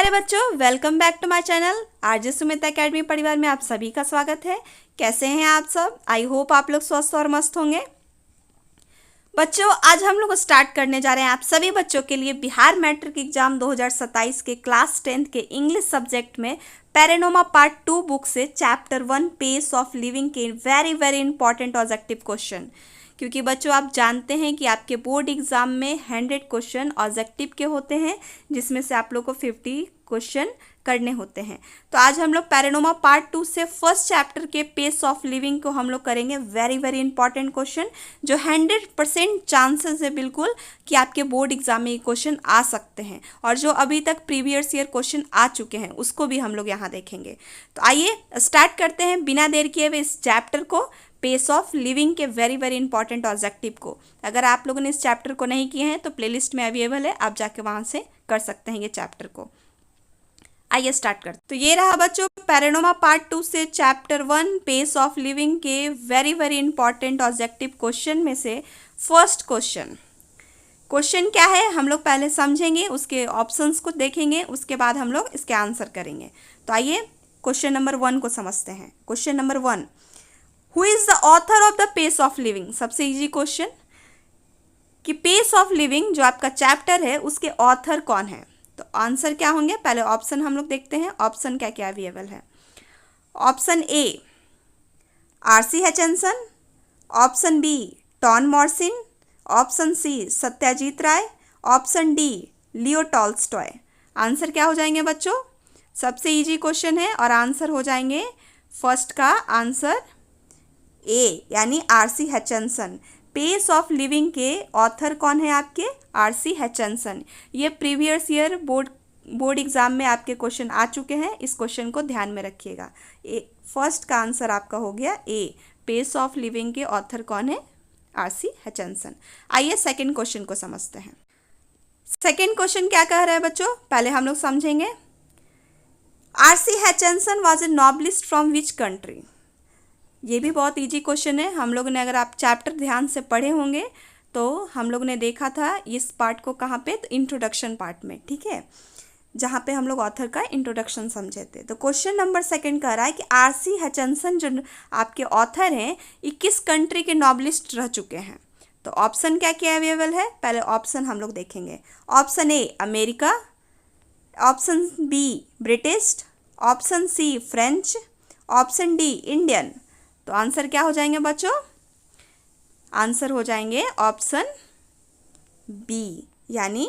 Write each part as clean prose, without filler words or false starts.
प्यारे बच्चों, welcome back to my channel RJ Sumit academy परिवार में आप सभी का स्वागत है। कैसे हैं आप सब? आई होप आप लोग स्वस्थ और मस्त होंगे। बच्चों, आज हम लोग स्टार्ट करने जा रहे हैं आप सभी बच्चों के लिए बिहार मैट्रिक एग्जाम 2027 के क्लास 10 के इंग्लिश सब्जेक्ट में पैरानोमा पार्ट 2 बुक से चैप्टर 1 पेस ऑफ लिविंग के very very important objective question. क्योंकि बच्चों आप जानते हैं कि आपके बोर्ड एग्जाम में 100 क्वेश्चन ऑब्जेक्टिव के होते हैं, जिसमें से आप लोग को 50 क्वेश्चन करने होते हैं। तो आज हम लोग पैरानोमा पार्ट 2 से फर्स्ट चैप्टर के पेस ऑफ लिविंग को हम लोग करेंगे। वेरी वेरी इंपॉर्टेंट क्वेश्चन जो 100% चांसेस है बिल्कुल कि आपके बोर्ड एग्जाम में ये क्वेश्चन आ सकते हैं, और जो अभी तक प्रीवियस ईयर क्वेश्चन आ चुके हैं उसको भी हम लोग यहाँ देखेंगे। तो आइए स्टार्ट करते हैं बिना देर किए हुए इस चैप्टर को, पेस ऑफ लिविंग के वेरी वेरी इंपॉर्टेंट ऑब्जेक्टिव को। अगर आप लोगों ने इस चैप्टर को नहीं किए हैं तो प्लेलिस्ट में अवेलेबल है, आप जाके वहाँ से कर सकते हैं ये चैप्टर को। आइए स्टार्ट करते। तो ये रहा बच्चों पैरानोमा पार्ट 2 से चैप्टर 1 पेस ऑफ लिविंग के very very important objective question में से फर्स्ट क्वेश्चन क्या है हम लोग पहले समझेंगे, उसके ऑप्शंस को देखेंगे, उसके बाद हम लोग इसके आंसर करेंगे। तो आइए क्वेश्चन नंबर 1 को समझते हैं। Question number 1, who is the author of the pace of living? सबसे इजी क्वेश्चन कि पेस ऑफ लिविंग जो आपका चैप्टर है उसके ऑथर कौन है। तो आंसर क्या होंगे, पहले ऑप्शन हम लोग देखते हैं। ऑप्शन क्या क्या अवेलेबल है। Option A RC Hutchinson, option B Toni Morrison, option C Satyajit Ray, option D Leo Tolstoy. Answer क्या हो जाएंगे बच्चों? सबसे इजी क्वेश्चन है और आंसर हो जाएंगे फर्स्ट का आंसर ए, यानी RC Hutchinson. Pace of living के ऑथर कौन है आपके? RC Hutchinson. ये प्रीवियस ईयर बोर्ड एग्जाम में आपके क्वेश्चन आ चुके हैं, इस क्वेश्चन को ध्यान में रखिएगा। फर्स्ट का आंसर आपका हो गया ए, पेस ऑफ लिविंग के ऑथर कौन है? RC Hutchinson. आइए सेकंड क्वेश्चन को समझते हैं। सेकंड क्वेश्चन क्या कह रहा है बच्चों, पहले हम लोग समझेंगे। RC Hutchinson was a Nobelist from which country? ये भी बहुत इजी क्वेश्चन है। हम लोगों ने, अगर आप चैप्टर ध्यान से पढ़े होंगे तो हम लोग ने देखा था इस पार्ट को कहाँ पे, तो इंट्रोडक्शन पार्ट में, ठीक है, जहाँ पे हम लोग ऑथर का इंट्रोडक्शन समझे थे। तो क्वेश्चन नंबर 2 कह रहा है कि आरसी हचिंसन जो आपके ऑथर हैं ये किस कंट्री के नॉबलिस्ट रह चुके हैं। तो ऑप्शन क्या क्या अवेलेबल है, पहले ऑप्शन हम लोग देखेंगे। Option A America, option B British, option C French, option D Indian. तो आंसर क्या हो जाएंगे बच्चों? आंसर हो जाएंगे ऑप्शन बी, यानी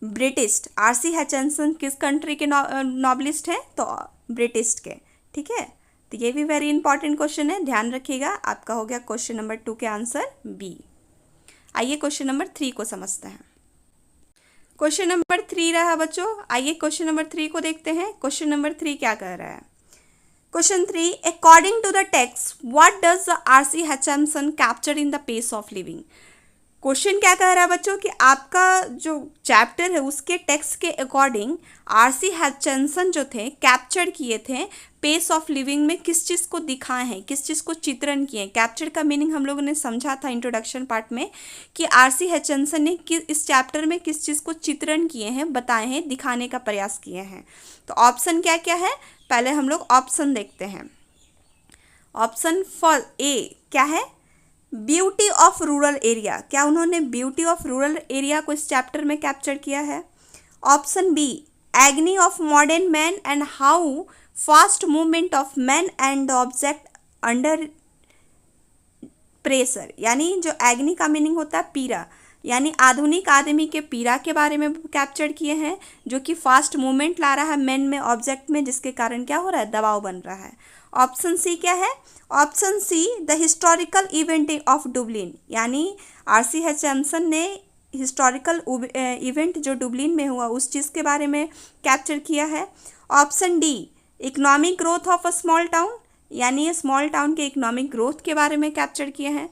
ब्रिटिश। आरसी हचिंसन किस कंट्री के नॉबलिस्ट हैं? तो ब्रिटिश के, ठीक है। तो ये भी वेरी इंपॉर्टेंट क्वेश्चन है, ध्यान रखिएगा। आपका हो गया क्वेश्चन नंबर 2 के आंसर बी। आइए क्वेश्चन नंबर 3 को समझते हैं। क्वेश्चन नंबर 3 रहा बच्चों, आइए क्वेश्चन नंबर 3 को देखते हैं। क्वेश्चन नंबर 3 क्या कह रहा है? Question 3, according to the text, what does the R.C. Hutchinson capture in the pace of living? Question क्या कह रहा है बच्चों कि आपका जो चैप्टर है उसके टेक्स्ट के अकॉर्डिंग आरसी हचिंसन जो थे कैप्चर किए थे पेस ऑफ लिविंग में, किस चीज़ को दिखाए हैं, किस चीज़ को चित्रण किए हैं। कैप्चर का मीनिंग हम लोगों ने समझा था इंट्रोडक्शन पार्ट में कि आरसी हचिंसन ने इस चैप्टर में किस चीज़ को चित्रण किए हैं, बताए हैं, दिखाने का प्रयास किए हैं। तो ऑप्शन क्या क्या है, पहले हम लोग ऑप्शन देखते हैं। ऑप्शन फॉर ए क्या है? Beauty of rural area. क्या उन्होंने ब्यूटी ऑफ रूरल एरिया को इस चैप्टर में कैप्चर किया है? Option B agony of modern man and how fast movement of man and object under pressure. यानी जो एग्नी का मीनिंग होता है पीड़ा, यानी आधुनिक आदमी के पीड़ा के बारे में कैप्चर किए हैं, जो कि फास्ट मूवमेंट ला रहा है मैन में, ऑब्जेक्ट में, जिसके कारण क्या हो रहा है, दबाव बन रहा है। ऑप्शन सी क्या है? Option see the historical event of Dublin, यानी आरसी हचिंसन ने हिस्टोरिकल इवेंट जो डुबलिन में हुआ उस चीज़ के बारे में कैप्चर किया है। Option D economic growth of a small town, यानी स्मॉल टाउन के इकोनॉमिक ग्रोथ के बारे में कैप्चर किए हैं।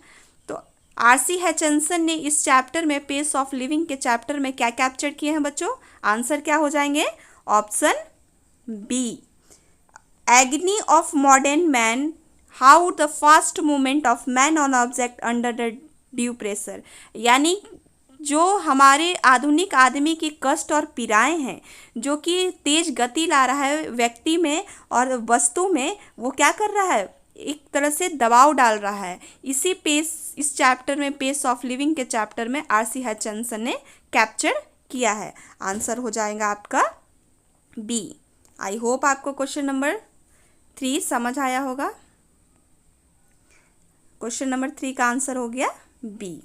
तो आरसी हचिंसन ने इस चैप्टर में, पेस ऑफ लिविंग के चैप्टर में क्या कैप्चर किए हैं बच्चों? आंसर क्या हो जाएंगे? Option B agony of modern man, how the fast movement of man on object under the due pressure. यानी जो हमारे आधुनिक आदमी की कष्ट और पीड़ाएं हैं, जो कि तेज गति ला रहा है व्यक्ति में और वस्तु में, वो क्या कर रहा है, एक तरह से दबाव डाल रहा है। इस चैप्टर में, पेस ऑफ लिविंग के चैप्टर में आर.सी. हचनसन ने कैप्चर किया है। आंसर हो जाएगा आपका बी। आई होप आपको क्वेश्चन नंबर 3 समझ आया होगा। क्वेश्चन नंबर 3 का आंसर हो गया बी।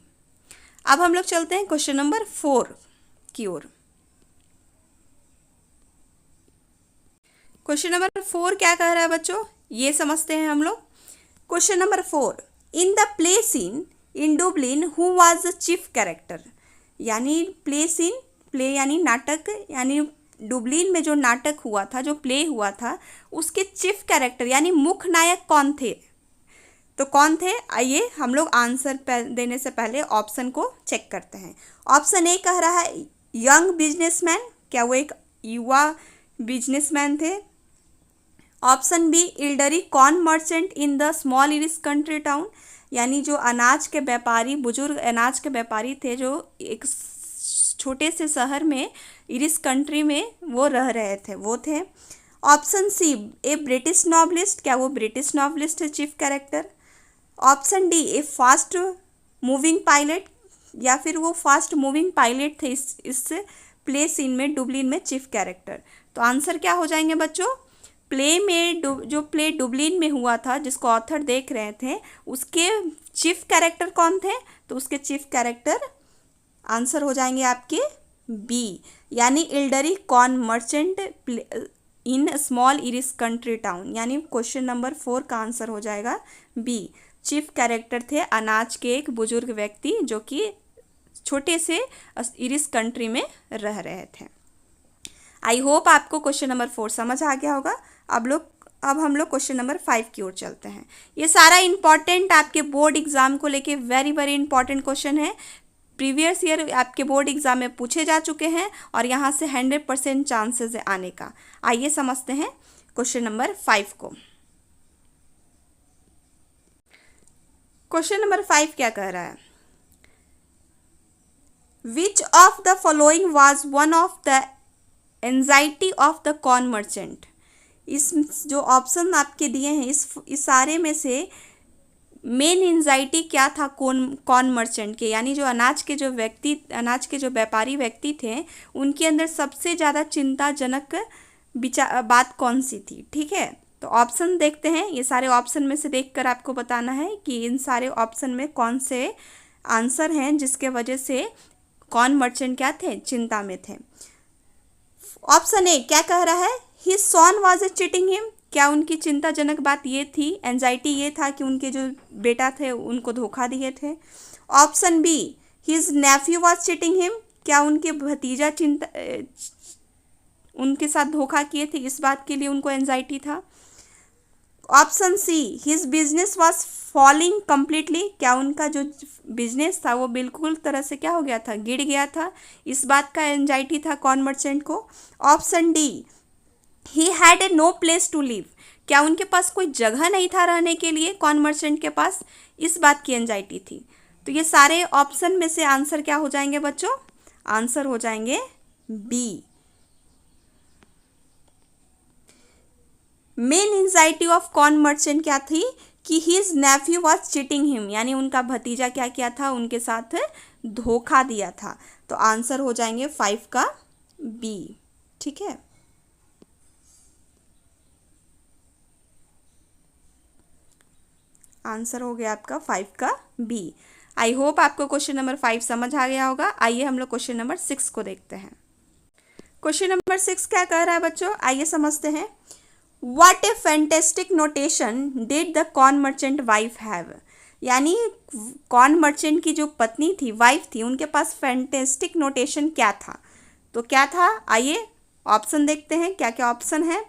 अब हम लोग चलते हैं क्वेश्चन नंबर 4 की ओर। क्वेश्चन नंबर 4 क्या कह रहा है बच्चों, ये समझते हैं हम लोग। Question number 4, in the play seen in Dublin who was the chief character. यानी प्ले यानी नाटक, यानी डुबलिन में जो नाटक हुआ था, जो प्ले हुआ था, उसके चीफ कैरेक्टर यानी मुख्य नायक कौन थे। तो कौन थे, आइए हम लोग आंसर देने से पहले ऑप्शन को चेक करते हैं। ऑप्शन ए कह रहा है यंग बिजनेसमैन, क्या वो एक युवा बिजनेसमैन थे। Option B elderly corn merchant in the small Irish country town, यानी जो अनाज के व्यापारी, बुजुर्ग अनाज के व्यापारी थे, जो एक छोटे से शहर में, इरिश कंट्री में वो रह रहे थे, वो थे। ऑप्शन सी ए ब्रिटिश नॉवलिस्ट, क्या वो ब्रिटिश नॉवलिस्ट है चीफ कैरेक्टर। ऑप्शन डी ए फास्ट मूविंग पायलट, या फिर वो फास्ट मूविंग पायलट थे इस प्ले सीन में, डुबलिन में चीफ कैरेक्टर। तो आंसर क्या हो जाएंगे बच्चों, प्ले में जो प्ले डुबलिन में हुआ था, जिसको ऑथर देख रहे थे, उसके चीफ कैरेक्टर कौन थे। तो उसके चीफ कैरेक्टर आंसर हो जाएंगे आपके बी, यानी elderly corn merchant in small Irish country town, यानी क्वेश्चन नंबर 4 का आंसर हो जाएगा बी। चीफ कैरेक्टर थे अनाज के एक बुजुर्ग व्यक्ति, जो कि छोटे से इरिश कंट्री में रह रहे थे। आई होप आपको क्वेश्चन नंबर 4 समझ आ गया होगा। अब हम लोग क्वेश्चन नंबर 5 की ओर चलते हैं। ये सारा इंपॉर्टेंट आपके बोर्ड एग्जाम को लेके वेरी वेरी इंपॉर्टेंट क्वेश्चन है। प्रीवियस ईयर आपके बोर्ड एग्जाम में पूछे जा चुके हैं और यहाँ से 100% चांसेस है आने का। आइए समझते हैं क्वेश्चन नंबर 5 को। क्वेश्चन नंबर 5 क्या कह रहा है, which of the following was one of the anxiety of the corn merchant. इस जो ऑप्शन आपके दिए हैं, इस सारे में से मेन एंजाइटी क्या था कॉर्न मर्चेंट के, यानी जो अनाज के जो व्यापारी व्यक्ति थे, उनके अंदर सबसे ज़्यादा चिंताजनक बात कौन सी थी। ठीक है, तो ऑप्शन देखते हैं। ये सारे ऑप्शन में से देखकर आपको बताना है कि इन सारे ऑप्शन में कौन से आंसर हैं जिसके वजह से कॉर्न मर्चेंट क्या थे, चिंता में थे। ऑप्शन ए क्या कह रहा है, his son was cheating him, क्या उनकी चिंताजनक बात ये थी, एंजाइटी ये था कि उनके जो बेटा थे उनको धोखा दिए थे। Option be his nephew was cheating him, क्या उनके भतीजा उनके साथ धोखा किए थे, इस बात के लिए उनको एंजाइटी था। Option see his business was falling completely, क्या उनका जो बिजनेस था वो बिल्कुल तरह से क्या हो गया था, गिर गया था, इस बात का एंजाइटी था कॉर्न मर्चेंट को। Option D he had a no place to live, क्या उनके पास कोई जगह नहीं था रहने के लिए कॉर्न मर्चेंट के पास, इस बात की एंजाइटी थी। तो ये सारे ऑप्शन में से आंसर क्या हो जाएंगे बच्चों, आंसर हो जाएंगे B. Main anxiety of corn merchant क्या थी कि his nephew was cheating him, यानी उनका भतीजा क्या किया था, उनके साथ धोखा दिया था। तो आंसर हो जाएंगे 5 का बी। ठीक है, आंसर हो गया आपका 5 का बी। आई होप आपको क्वेश्चन नंबर 5 समझ आ गया होगा। आइए हम लोग क्वेश्चन नंबर 6 को देखते हैं। क्वेश्चन नंबर 6 क्या कह रहा है बच्चों, आइए समझते हैं। What a fantastic notation did the corn merchant wife have, यानी कॉर्न मर्चेंट की जो पत्नी थी, वाइफ थी, उनके पास फैंटेस्टिक नोटेशन क्या था। तो क्या था, आइए ऑप्शन देखते हैं क्या क्या ऑप्शन है।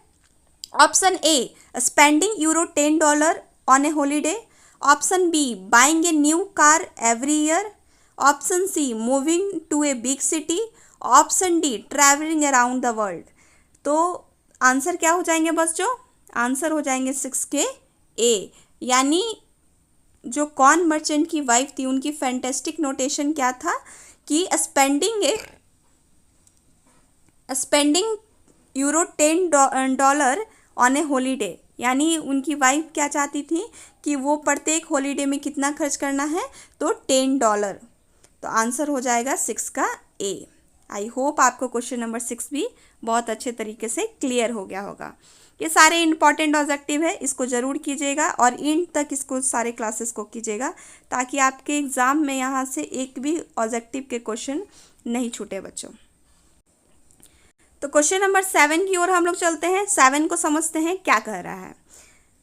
Option A spending $10 on a holiday. Option B buying a new car every year. Option C moving to a big city. Option D travelling around the world. तो आंसर क्या हो जाएंगे बच्चों, आंसर हो जाएंगे 6 के ए, यानी जो कॉर्न मर्चेंट की वाइफ थी उनकी फैंटेस्टिक नोटेशन क्या था कि स्पेंडिंग €10 ऑन ए हॉलीडे, यानी उनकी वाइफ क्या चाहती थी कि वो प्रत्येक हॉलीडे में कितना खर्च करना है, तो $10। तो आंसर हो जाएगा 6 का ए। आई होप आपको क्वेश्चन नंबर 6 भी बहुत अच्छे तरीके से क्लियर हो गया होगा। ये सारे इंपॉर्टेंट ऑब्जेक्टिव है, इसको ज़रूर कीजिएगा और एंड तक इसको सारे क्लासेस को कीजिएगा, ताकि आपके एग्ज़ाम में यहाँ से एक भी ऑब्जेक्टिव के क्वेश्चन नहीं छूटे बच्चों। तो क्वेश्चन नंबर 7 की ओर हम लोग चलते हैं। 7 को समझते हैं क्या कह रहा है।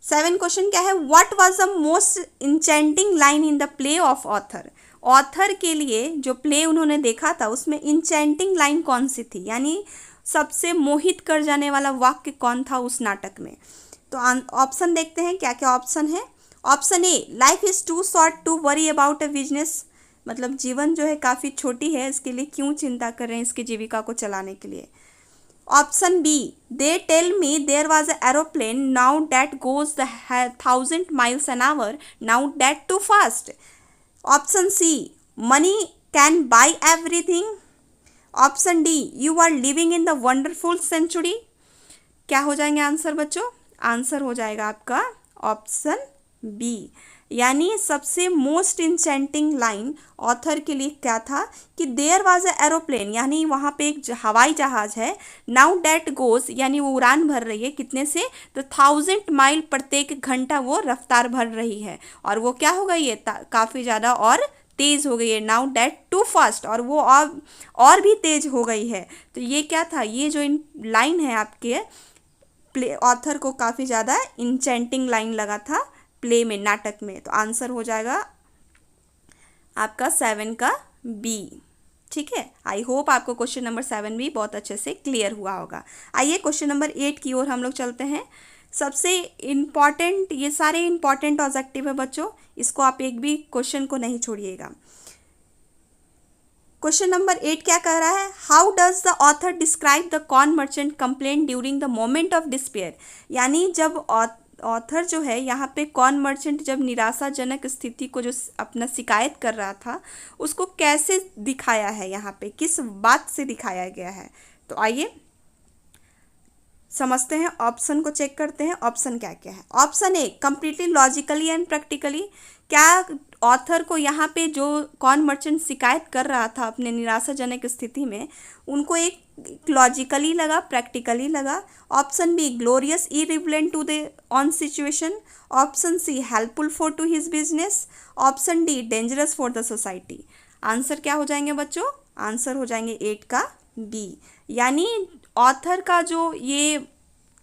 7 क्वेश्चन क्या है, what was the most enchanting line in the play of author. Author के लिए जो प्ले उन्होंने देखा था उसमें इंचेंटिंग लाइन कौन सी थी, यानी सबसे मोहित कर जाने वाला वाक्य कौन था उस नाटक में। तो ऑप्शन देखते हैं क्या क्या ऑप्शन है। Option A, life is too short to worry about a business, मतलब जीवन जो है काफ़ी छोटी है, इसके लिए क्यों चिंता कर रहे हैं इसकी जीविका को चलाने के लिए। Option B, they tell me there was a aeroplane now that goes the 1000 miles an hour, now that too fast. Option C, money can buy everything. Option D, you are living in the wonderful century. क्या हो जाएंगे answer बच्चों? Answer हो जाएगा आपका option B, यानी सबसे most enchanting line author के लिए क्या था कि देयर वाज अ एरोप्लेन, यानी वहाँ पे एक हवाई जहाज है, नाउ डैट गोज, यानी वो उड़ान भर रही है कितने से, तो 1000 माइल प्रत्येक घंटा वो रफ्तार भर रही है, और वो क्या हो गई है, काफ़ी ज़्यादा और तेज़ हो गई है, नाउ डैट टू फास्ट, और वो और भी तेज़ हो गई है। तो ये क्या था, ये जो इन लाइन है आपके प्ले ऑथर को काफ़ी ज़्यादा इंचेंटिंग लाइन लगा था प्ले में, नाटक में। तो आंसर हो जाएगा आपका 7 का बी। ठीक है, आई होप आपको क्वेश्चन नंबर 7 भी बहुत अच्छे से क्लियर हुआ होगा। आइए क्वेश्चन नंबर 8 की ओर हम लोग चलते हैं। सबसे इम्पॉर्टेंट, ये सारे इम्पॉर्टेंट ऑब्जेक्टिव है बच्चों, इसको आप एक भी क्वेश्चन को नहीं छोड़िएगा। क्वेश्चन नंबर 8 क्या कह रहा है, how does the author describe the corn merchant complain during the moment of despair, यानी जब ऑथर जो है यहाँ पे कॉर्न मर्चेंट जब निराशाजनक स्थिति को जो अपना शिकायत कर रहा था उसको कैसे दिखाया है, यहाँ पे किस बात से दिखाया गया है। तो आइए समझते हैं, ऑप्शन को चेक करते हैं, ऑप्शन क्या क्या है। Option A, completely logically and practically, क्या ऑथर को यहाँ पे जो कॉर्न मर्चेंट शिकायत कर रहा था अपने निराशाजनक स्थिति में, उनको एक लॉजिकली लगा, प्रैक्टिकली लगा। Option B, glorious irrelevant to the on situation. Option C, helpful for to his business. Option D, dangerous for the society. Answer क्या हो जाएंगे बच्चों? आंसर हो जाएंगे 8 का बी, यानी ऑथर का जो ये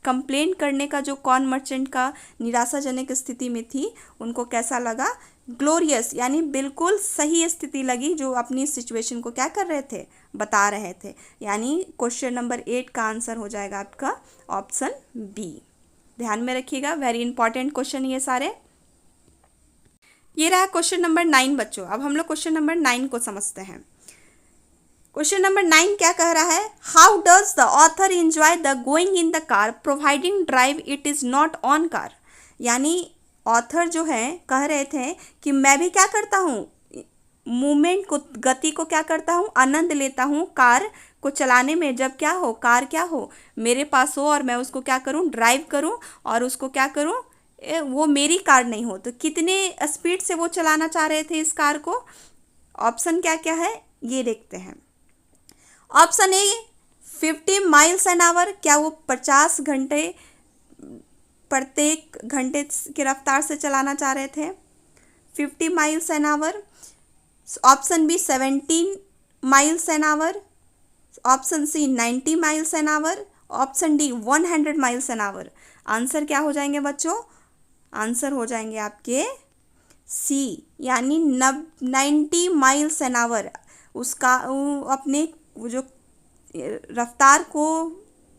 कंप्लेन करने का जो कॉर्न मर्चेंट का निराशाजनक स्थिति में थी, उनको कैसा लगा? ग्लोरियस, यानी बिल्कुल सही स्थिति लगी, जो अपनी सिचुएशन को क्या कर रहे थे, बता रहे थे। यानी क्वेश्चन नंबर 8 का आंसर हो जाएगा आपका ऑप्शन बी। ध्यान में रखिएगा, वेरी इंपॉर्टेंट क्वेश्चन ये सारे। ये रहा क्वेश्चन नंबर 9 बच्चों। अब हम लोग क्वेश्चन नंबर 9 को समझते हैं। क्वेश्चन नंबर 9 क्या कह रहा है, how does the author enjoy the going in the car providing drive it is not on car, यानी ऑथर जो है कह रहे थे कि मैं भी क्या करता हूँ, मूवमेंट को, गति को क्या करता हूँ, आनंद लेता हूँ कार को चलाने में, जब क्या हो, कार क्या हो, मेरे पास हो और मैं उसको क्या करूँ, ड्राइव करूँ और उसको क्या करूँ, वो मेरी कार नहीं हो। तो कितने स्पीड से वो चलाना चाह रहे थे इस कार को। ऑप्शन क्या क्या है ये देखते हैं। Option A, 50 miles an hour, क्या वो 50 घंटे प्रत्येक घंटे की रफ्तार से चलाना चाह रहे थे, 50 miles an hour। Option B, 17 miles an hour। Option C, 90 miles an hour। Option D, 100 miles an hour। Answer क्या हो जाएंगे बच्चों? आंसर हो जाएंगे आपके सी, यानी 90 miles an hour। उसका अपने जो रफ्तार को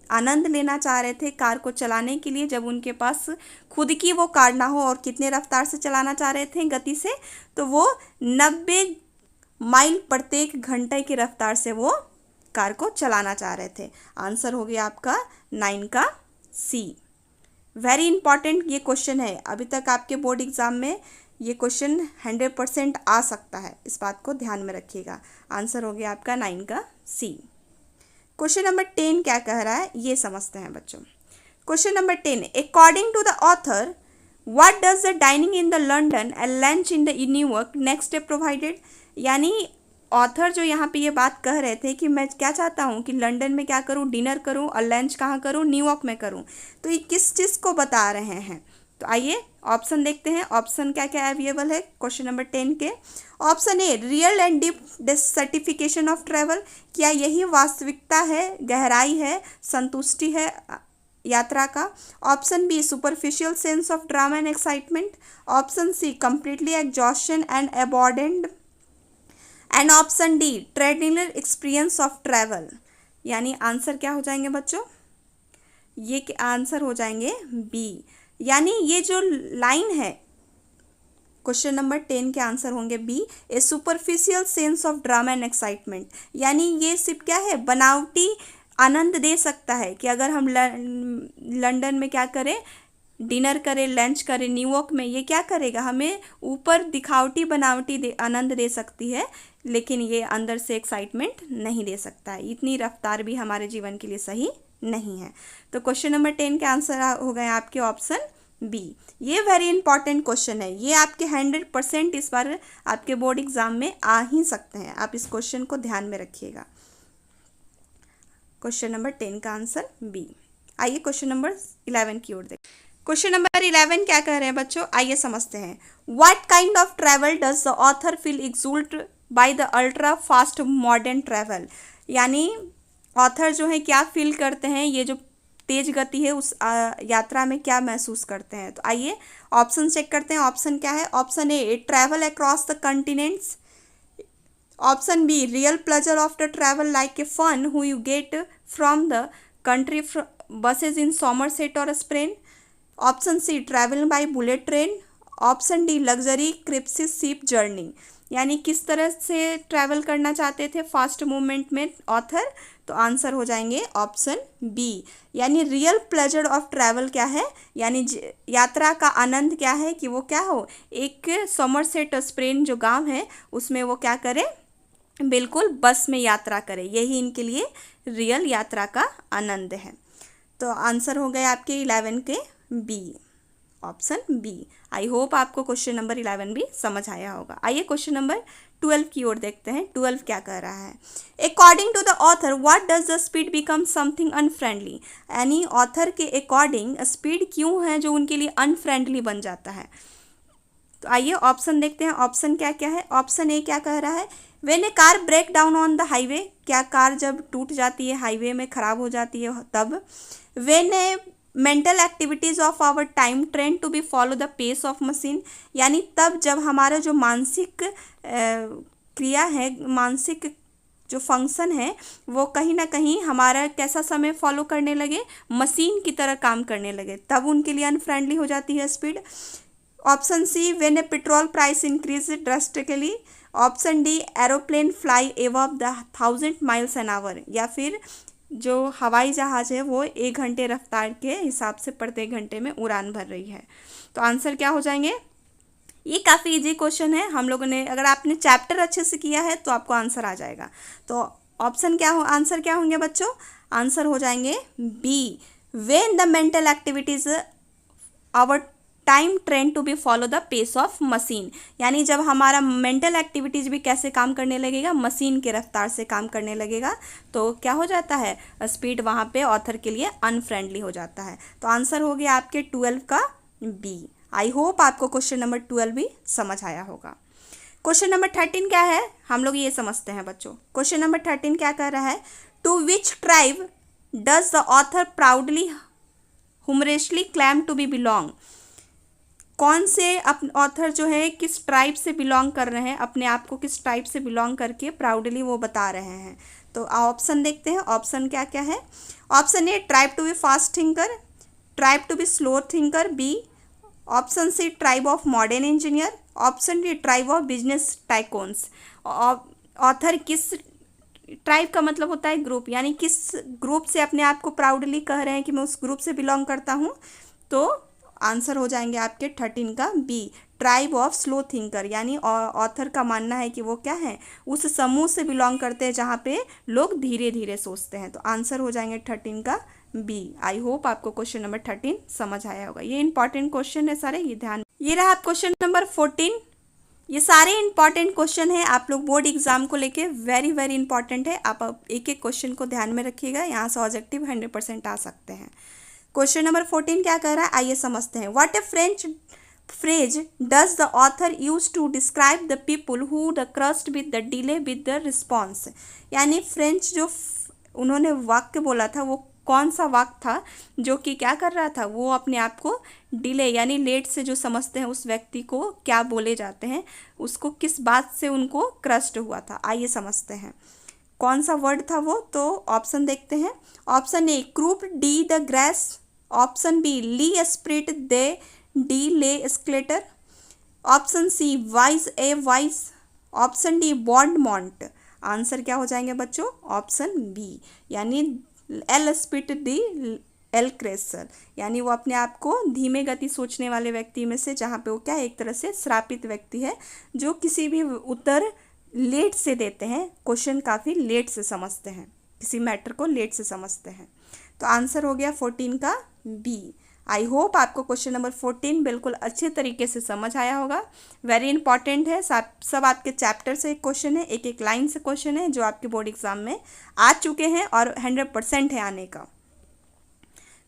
आनंद लेना चाह रहे थे कार को चलाने के लिए, जब उनके पास खुद की वो कार ना हो, और कितने रफ्तार से चलाना चाह रहे थे गति से, तो वो 90 माइल प्रत्येक घंटे की रफ्तार से वो कार को चलाना चाह रहे थे। आंसर हो गया आपका 9 का सी। वेरी इंपॉर्टेंट ये क्वेश्चन है, अभी तक आपके बोर्ड एग्जाम में ये क्वेश्चन 100% आ सकता है, इस बात को ध्यान में रखिएगा। आंसर हो गया आपका 9 का सी। क्वेश्चन नंबर 10 क्या कह रहा है ये समझते हैं बच्चों। Question number 10, according to the author what does the dining in the London and lunch in the New York next day provided. यानी ऑथर जो यहाँ पे ये बात कह रहे थे कि मैं क्या चाहता हूँ कि लंदन में क्या करूँ, डिनर करूँ, और लंच कहाँ करूँ, न्यूयॉर्क में करूँ। तो ये किस चीज़ को बता रहे हैं? तो आइए ऑप्शन देखते हैं। ऑप्शन क्या क्या अवेलेबल है क्वेश्चन नंबर 10 के। Option A, real and deep dissatisfaction of travel. क्या यही वास्तविकता है, गहराई है, संतुष्टि है यात्रा का। Option B, superficial sense of drama and excitement. Option C, completely exhaustion and abandoned. And option D, traditional experience of travel. यानी आंसर क्या हो जाएंगे बच्चों? ये आंसर हो जाएंगे बी। यानी ये जो लाइन है क्वेश्चन नंबर 10 के आंसर होंगे B, a superficial sense of drama and excitement. यानी ये सिर्फ क्या है, बनावटी आनंद दे सकता है कि अगर हम लंदन में क्या करें, डिनर करें, लंच करें, न्यूयॉर्क में, ये क्या करेगा, हमें ऊपर दिखावटी बनावटी आनंद दे सकती है, लेकिन ये अंदर से एक्साइटमेंट नहीं दे सकता है। इतनी रफ्तार भी हमारे जीवन के लिए सही नहीं है। तो क्वेश्चन नंबर 10 के आंसर हो गए आपके ऑप्शन बी। ये वेरी इंपॉर्टेंट क्वेश्चन है, ये आपके 100% इस बार आपके बोर्ड एग्जाम में आ ही सकते हैं। आप इस क्वेश्चन को ध्यान में रखिएगा। क्वेश्चन नंबर 10 का आंसर बी। आइए क्वेश्चन नंबर 11 की ओर देखिए। क्वेश्चन नंबर 11 क्या कह रहे हैं बच्चों, आइए समझते हैं। What kind of travel does the author feel exult by the ultra fast modern travel. यानी ऑथर जो है क्या फील करते हैं, ये जो तेज गति है उस यात्रा में क्या महसूस करते हैं। तो आइए ऑप्शन चेक करते हैं। ऑप्शन क्या है? Option A, travel across the continents. Option B, real pleasure of the travel like a fun who you get from the country buses in Somerset or Spain. Option C, travel by bullet train. Option D, luxury crypsis ship journey. यानी किस तरह से travel करना चाहते थे fast movement में author? तो answer हो जाएंगे ऑप्शन बी। यानी रियल प्लेजर ऑफ ट्रैवल क्या है, यानी यात्रा का आनंद क्या है कि वो क्या हो, एक सोमरसेट स्पेन जो गांव है उसमें वो क्या करे, बिल्कुल बस में यात्रा करे। यही इनके लिए रियल यात्रा का आनंद है। तो आंसर हो गए आपके 11 के B, option B. I hope आपको क्वेश्चन नंबर 11 भी समझ आया होगा। आइए क्वेश्चन नंबर 12 की ओर देखते हैं। 12 क्या कह रहा है? According to the author what does the speed become something unfriendly. यानी ऑथर के अकॉर्डिंग स्पीड क्यों है जो उनके लिए अनफ्रेंडली बन जाता है। तो आइए ऑप्शन देखते हैं। ऑप्शन क्या क्या है? ऑप्शन ए क्या कह रहा है? When a car break down on the highway. क्या कार जब टूट जाती है, हाईवे में खराब हो जाती है तब। When a mental activities of our time trend to be follow the pace of machine. यानी तब जब हमारा जो मानसिक क्रिया है, मानसिक जो फंक्शन है वो कहीं ना कहीं हमारा कैसा समय फॉलो करने लगे, मशीन की तरह काम करने लगे, तब उनके लिए अनफ्रेंडली हो जाती है speed. Option C, when a petrol price increase drastically. Option D, aeroplane fly above the 1000 miles an hour. या फिर जो हवाई जहाज़ है वो 1 घंटे रफ्तार के हिसाब से प्रत्येक घंटे में उड़ान भर रही है। तो आंसर क्या हो जाएंगे? ये काफ़ी इजी क्वेश्चन है, हम लोगों ने, अगर आपने चैप्टर अच्छे से किया है तो आपको आंसर आ जाएगा। तो ऑप्शन क्या हो, आंसर क्या होंगे बच्चों? आंसर हो जाएंगे B, when the mental activities our time trend to be follow the pace of machine. यानी जब हमारा मेंटल एक्टिविटीज़ भी कैसे काम करने लगेगा, मशीन के रफ्तार से काम करने लगेगा, तो क्या हो जाता है, स्पीड वहाँ पे ऑथर के लिए अनफ्रेंडली हो जाता है। तो आंसर हो गया आपके 12 का बी। आई होप आपको क्वेश्चन नंबर 12 भी समझ आया होगा। क्वेश्चन नंबर 13 क्या है, हम लोग ये समझते हैं बच्चों। क्वेश्चन नंबर 13 क्या कर रहा है? To which tribe does the author proudly humorously claim to be belong. कौन से ऑथर जो है किस ट्राइब से बिलोंग कर रहे हैं, अपने आप को किस ट्राइब से बिलोंग करके प्राउडली वो बता रहे हैं। तो ऑप्शन देखते हैं। ऑप्शन क्या क्या है? Option A, tribe to be fast thinker. Tribe to be slow thinker, B. Option C, tribe of modern engineer. Option D, tribe of business tycoons. Author किस ट्राइब का मतलब होता है ग्रुप, यानी किस ग्रुप से अपने आप को प्राउडली कह रहे हैं कि मैं उस ग्रुप से बिलोंग करता हूँ। तो आंसर हो जाएंगे आपके 13 का B, tribe of slow thinker, यानी ऑथर का मानना है कि वो क्या है, उस समूह से बिलोंग करते हैं जहाँ पे लोग धीरे धीरे सोचते हैं। तो आंसर हो जाएंगे 13 का बी। आई होप आपको क्वेश्चन नंबर 13 समझ आया होगा। ये इंपॉर्टेंट क्वेश्चन है सारे, ये ध्यान। ये रहा क्वेश्चन नंबर 14। ये सारे इंपॉर्टेंट क्वेश्चन है आप लोग बोर्ड एग्जाम को लेके, वेरी वेरी इंपॉर्टेंट है। आप एक एक क्वेश्चन को ध्यान में रखिएगा, यहाँ से ऑब्जेक्टिव 100% आ सकते हैं। क्वेश्चन नंबर 14 क्या कह रहा है, आइए समझते हैं। What A French phrase does the author use to describe the people who the crust with the delay with the response, यानी फ्रेंच जो उन्होंने वाक्य बोला था वो कौन सा वाक्य था जो कि क्या कर रहा था, वो अपने आप को डिले यानी लेट से जो समझते हैं उस व्यक्ति को क्या बोले जाते हैं, उसको किस बात से उनको क्रस्ट हुआ था। आइए समझते हैं कौन सा वर्ड था वो। तो ऑप्शन देखते हैं। Option A coup de the grace, option B le esprit de de le escalator, option C vis a vis, option D bon mot. Answer क्या हो जाएंगे बच्चों, ऑप्शन बी, यानी एल स्पिट डी एल क्रेसर, यानी वो अपने आप को धीमे गति सोचने वाले व्यक्ति में से, जहाँ पे वो क्या एक तरह से श्रापित व्यक्ति है जो किसी भी उत्तर लेट से देते हैं, क्वेश्चन काफ़ी लेट से समझते हैं, किसी मैटर को लेट से समझते हैं। तो आंसर हो गया 14 का बी। आई होप आपको क्वेश्चन नंबर 14 बिल्कुल अच्छे तरीके से समझ आया होगा। वेरी इंपॉर्टेंट है, सब आपके चैप्टर से एक क्वेश्चन है, एक एक लाइन से क्वेश्चन है जो आपके बोर्ड एग्जाम में आ चुके हैं और 100% है आने का।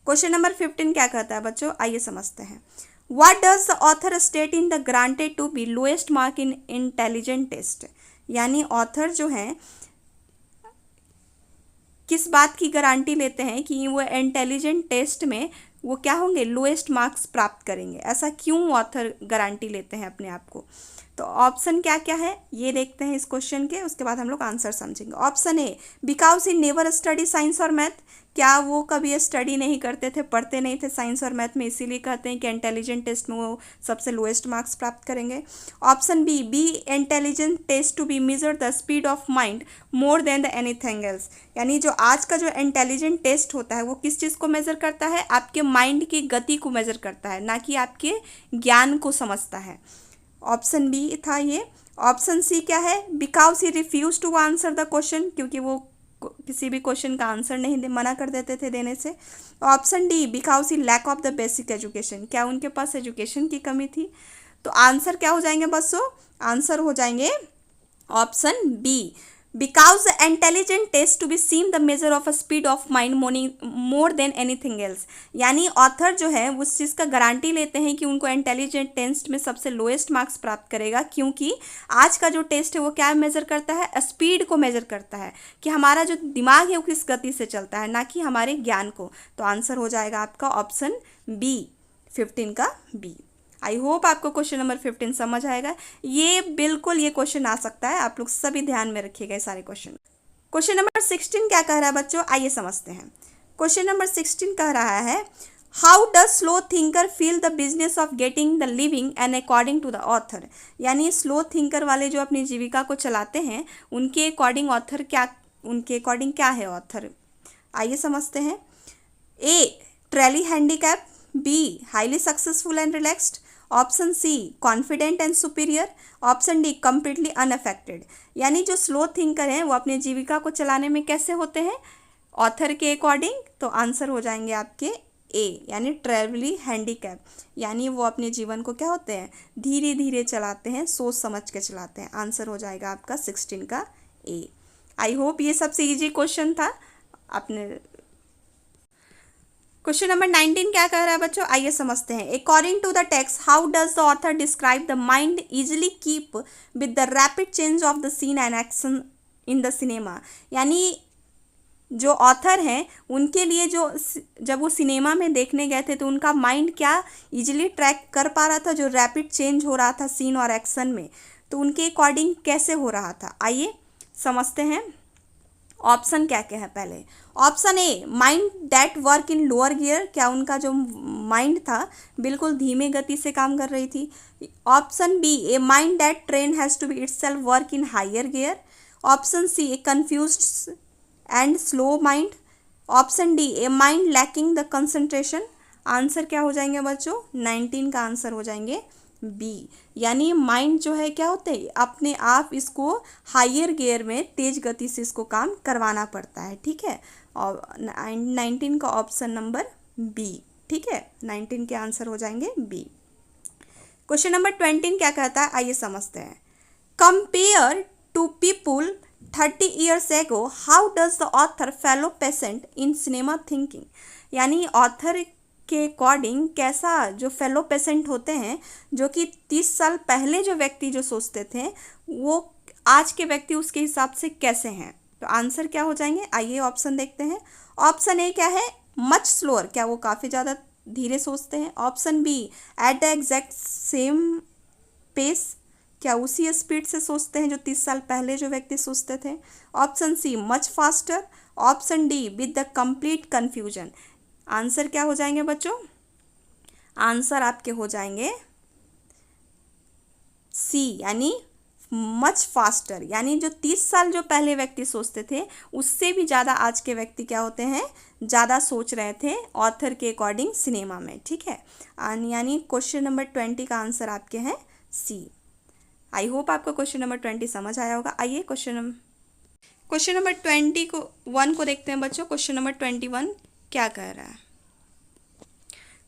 क्वेश्चन नंबर 15 क्या कहता है बच्चों, आइए समझते हैं। What does the author state in the granted to be lowest mark in intelligent test, यानी ऑथर जो है किस बात की गारंटी लेते हैं कि वो इंटेलिजेंट टेस्ट में वो क्या होंगे, लोएस्ट मार्क्स प्राप्त करेंगे। ऐसा क्यों ऑथर गारंटी लेते हैं अपने आप को। तो ऑप्शन क्या क्या है ये देखते हैं इस क्वेश्चन के, उसके बाद हम लोग आंसर समझेंगे। Option A because he never study science और मैथ, क्या वो कभी स्टडी नहीं करते थे, पढ़ते नहीं थे साइंस और मैथ में, इसीलिए कहते हैं कि इंटेलिजेंट टेस्ट में वो सबसे लोएस्ट मार्क्स प्राप्त करेंगे। Option B B intelligent test to be measure the speed of mind more than the anything else, यानी जो आज का जो इंटेलिजेंट टेस्ट होता है वो किस चीज़ को मेज़र करता है, आपके माइंड की गति को मेज़र करता है, ना कि आपके ज्ञान को समझता है। ऑप्शन बी था ये। ऑप्शन सी क्या है, because he refuse to answer the question, क्योंकि वो किसी भी क्वेश्चन का आंसर नहीं मना कर देते थे देने से। Option D because he lack of the basic education, क्या उनके पास एजुकेशन की कमी थी। तो आंसर क्या हो जाएंगे बच्चों, आंसर हो जाएंगे option B, because the intelligent test to be seen the measure of a speed of mind more than anything else, यानी ऑथर जो है उस चीज़ का गारंटी लेते हैं कि उनको इंटेलिजेंट टेस्ट में सबसे लोएस्ट मार्क्स प्राप्त करेगा, क्योंकि आज का जो टेस्ट है वो क्या मेज़र करता है, स्पीड को मेज़र करता है कि हमारा जो दिमाग है वो किस गति से चलता है, ना कि हमारे ज्ञान को। तो आंसर हो जाएगा आपका ऑप्शन बी, 15 का बी। आई होप आपको क्वेश्चन नंबर 15 समझ आएगा। ये बिल्कुल ये क्वेश्चन आ सकता है, आप लोग सभी ध्यान में रखिएगा ये सारे क्वेश्चन। क्वेश्चन नंबर 16 क्या कह रहा है बच्चों, आइए समझते हैं। क्वेश्चन नंबर 16 कह रहा है how does slow thinker feel the business of getting the living and according to the author, यानी स्लो थिंकर वाले जो अपनी जीविका को चलाते हैं उनके अकॉर्डिंग ऑथर क्या, उनके अकॉर्डिंग क्या है ऑथर, आइए समझते हैं। A truly handicapped, B highly successful and relaxed, option C confident and superior, option D completely unaffected, यानी जो स्लो थिंकर हैं वो अपने जीविका को चलाने में कैसे होते हैं ऑथर के अकॉर्डिंग। तो आंसर हो जाएंगे आपके ए, यानी ट्रेवली हैंडीकैप, यानी वो अपने जीवन को क्या होते हैं धीरे धीरे चलाते हैं, सोच समझ के चलाते हैं। आंसर हो जाएगा आपका 16 का ए। आई होप ये सबसे इजी क्वेश्चन था। अपने क्वेश्चन नंबर 19 क्या कह रहा है बच्चों, आइए समझते हैं। According to the text how does the author describe the mind easily keep with the rapid change of the scene and action in the cinema, यानी जो ऑथर हैं उनके लिए जो जब वो सिनेमा में देखने गए थे तो उनका माइंड क्या इजिली ट्रैक कर पा रहा था, जो रैपिड चेंज हो रहा था सीन और एक्शन में, तो उनके अकॉर्डिंग कैसे हो रहा था। आइए समझते हैं ऑप्शन क्या क्या है। पहले option A mind that work in lower gear, क्या उनका जो माइंड था बिल्कुल धीमे गति से काम कर रही थी। Option B a mind that train has to be itself work in higher gear. Option C a confused and slow mind. Option D a mind lacking the concentration. Answer क्या हो जाएंगे बच्चों, 19 का आंसर हो जाएंगे बी, यानी mind जो है क्या होता है, अपने आप इसको हायर गियर में तेज गति से इसको काम करवाना पड़ता है। ठीक है, और 19 का ऑप्शन नंबर बी। ठीक है, 19 के आंसर हो जाएंगे बी। क्वेश्चन नंबर 20 क्या कहता है, आइए समझते हैं। Compare to people 30 years ago, how does the author fellow patient in cinema thinking, यानी ऑथर के अकॉर्डिंग कैसा जो फेलो पेशेंट होते हैं, जो कि 30 साल पहले जो व्यक्ति जो सोचते थे, वो आज के व्यक्ति उसके हिसाब से कैसे हैं। तो आंसर क्या हो जाएंगे, आइए ऑप्शन देखते हैं। ऑप्शन ए क्या है, मच स्लोअर, क्या वो काफ़ी ज़्यादा धीरे सोचते हैं। Option B, at the exact same pace, क्या उसी स्पीड से सोचते हैं जो 30 साल पहले जो व्यक्ति सोचते थे। Option C, much faster. Option D, with the complete confusion. Answer क्या हो जाएंगे बच्चों, आंसर आपके हो जाएंगे सी, यानी मच फास्टर, यानी जो 30 साल जो पहले व्यक्ति सोचते थे उससे भी ज़्यादा आज के व्यक्ति क्या होते हैं, ज़्यादा सोच रहे थे ऑथर के अकॉर्डिंग सिनेमा में। ठीक है, यानी क्वेश्चन नंबर 20 का आंसर आपके हैं सी। आई होप आपको क्वेश्चन नंबर 20 समझ आया होगा। आइए क्वेश्चन नंबर 21 को देखते हैं बच्चों। क्वेश्चन नंबर 21 क्या कह रहा है,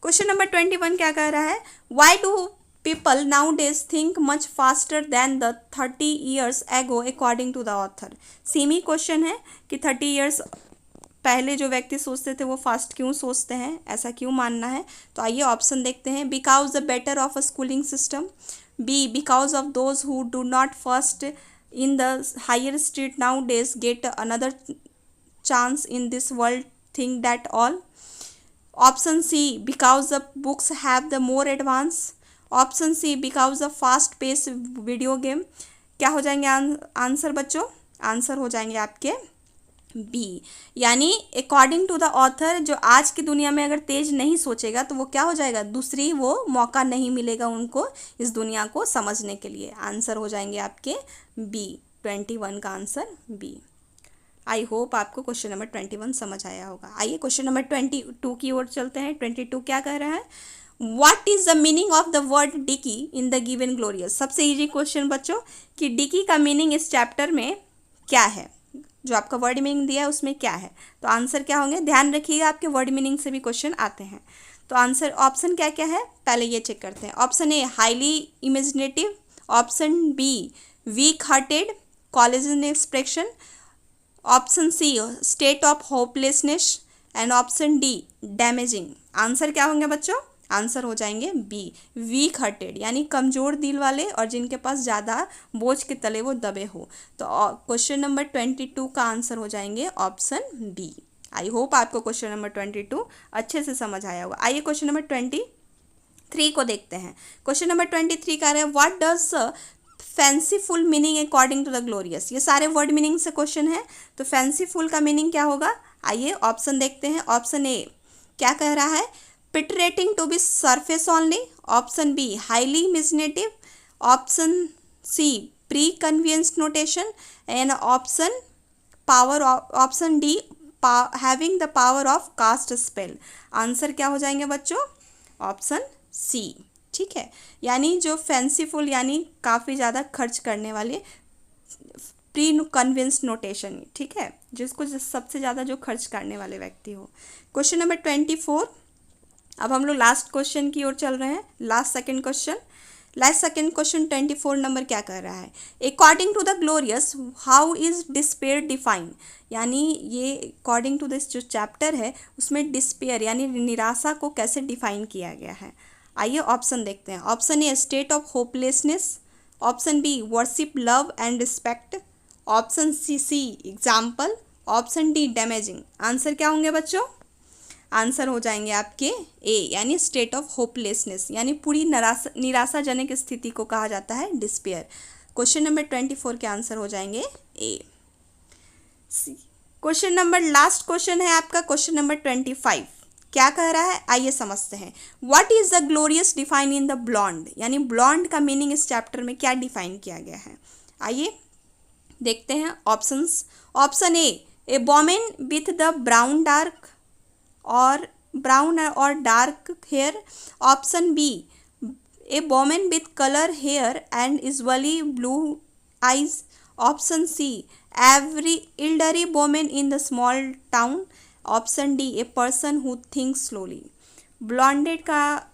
क्वेश्चन नंबर 21 क्या कह रहा है, why do people nowadays think much faster than the 30 years ago according to the author. Same ही क्वेश्चन है कि 30 ईयर्स पहले जो व्यक्ति सोचते थे वो फास्ट क्यों सोचते हैं, ऐसा क्यों मानना है। तो आइए ऑप्शन देखते हैं। Because the better of a schooling system, B, because of those who do not first in the higher street nowadays get another chance in this world think that all. Option C, because the books have the more advance. Option C, because of fast pace video game. क्या हो जाएंगे answer बच्चों, answer हो जाएंगे आपके B, यानी according to the author जो आज की दुनिया में अगर तेज नहीं सोचेगा तो वो क्या हो जाएगा, दूसरी वो मौका नहीं मिलेगा उनको इस दुनिया को समझने के लिए। आंसर हो जाएंगे आपके बी, 21 का आंसर बी। आई होप आपको क्वेश्चन नंबर 21 समझ आया होगा। आइए क्वेश्चन नंबर 22 की ओर चलते हैं। 22 क्या कह रहा है, what is the meaning of the word dicky in the given glorious. सबसे इजी क्वेश्चन बच्चों कि डिकी का मीनिंग इस चैप्टर में क्या है, जो आपका वर्ड मीनिंग दिया है उसमें क्या है। तो आंसर क्या होंगे, ध्यान रखिएगा आपके वर्ड मीनिंग से भी क्वेश्चन आते हैं। तो आंसर ऑप्शन क्या क्या है, पहले ये चेक करते हैं। Option A, highly imaginative. Option B, weak hearted, collagen expression. Option C, state of hopelessness. And option D, damaging. Answer क्या होंगे बच्चों, आंसर हो जाएंगे बी, वीक हार्टेड, यानी कमज़ोर दिल वाले और जिनके पास ज़्यादा बोझ के तले वो दबे हो। तो क्वेश्चन नंबर 22 का आंसर हो जाएंगे ऑप्शन बी। आई होप आपको क्वेश्चन नंबर 22 अच्छे से समझ आया होगा। आइए क्वेश्चन नंबर 23 को देखते हैं। क्वेश्चन नंबर 23 का है, what does fanciful meaning according to the glorious. ये सारे वर्ड मीनिंग से क्वेश्चन है, तो फैंसीफुल का मीनिंग क्या होगा, आइए ऑप्शन देखते हैं। ऑप्शन ए क्या कह रहा है, pertaining to be surface only. Option B, highly imaginative. Option C, pre convenience notation. And option D, having the power of cast spell. Answer क्या हो जाएंगे बच्चों, ऑप्शन सी। ठीक है, यानी जो फैंसीफुल यानी काफ़ी ज़्यादा खर्च करने वाले, प्री कन्विंस नोटेशन, ठीक है, जिसको सबसे ज़्यादा जो खर्च करने वाले व्यक्ति हो। क्वेश्चन नंबर 24, अब हम लोग लास्ट क्वेश्चन की ओर चल रहे हैं। लास्ट सेकंड क्वेश्चन 24 नंबर क्या कह रहा है, according to the glorious how is despair define. यानी ये अकॉर्डिंग टू दिस जो चैप्टर है उसमें डिस्पेयर यानी निराशा को कैसे डिफाइन किया गया है। आइए ऑप्शन देखते हैं। Option A, state of hopelessness. Option B, worship love and respect. Option C, example. Option D, damaging. Answer क्या होंगे बच्चों, आंसर हो जाएंगे आपके ए, यानी स्टेट ऑफ होपलेसनेस, यानी पूरी निराशाजनक स्थिति को कहा जाता है डिस्पेयर। क्वेश्चन नंबर 24 के आंसर हो जाएंगे ए। क्वेश्चन नंबर लास्ट क्वेश्चन है आपका क्वेश्चन नंबर 25 क्या कह रहा है, आइए समझते हैं। What is the glorious define in the blonde, यानी ब्लॉन्ड का मीनिंग इस चैप्टर में क्या डिफाइन किया गया है। आइए देखते हैं options. Option A women with the brown और dark hair. Option B, a women with colour hair and easily blue eyes. Option C, every elderly women in the small town. Option D, a person who thinks slowly. Blonded का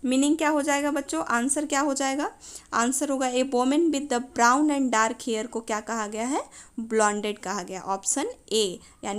meaning क्या हो जाएगा बच्चों? Answer क्या हो जाएगा? Answer होगा A women with the brown and dark hair को क्या कहा गया है? ब्लॉन्डेड कहा गया। ऑप्शन ए यानी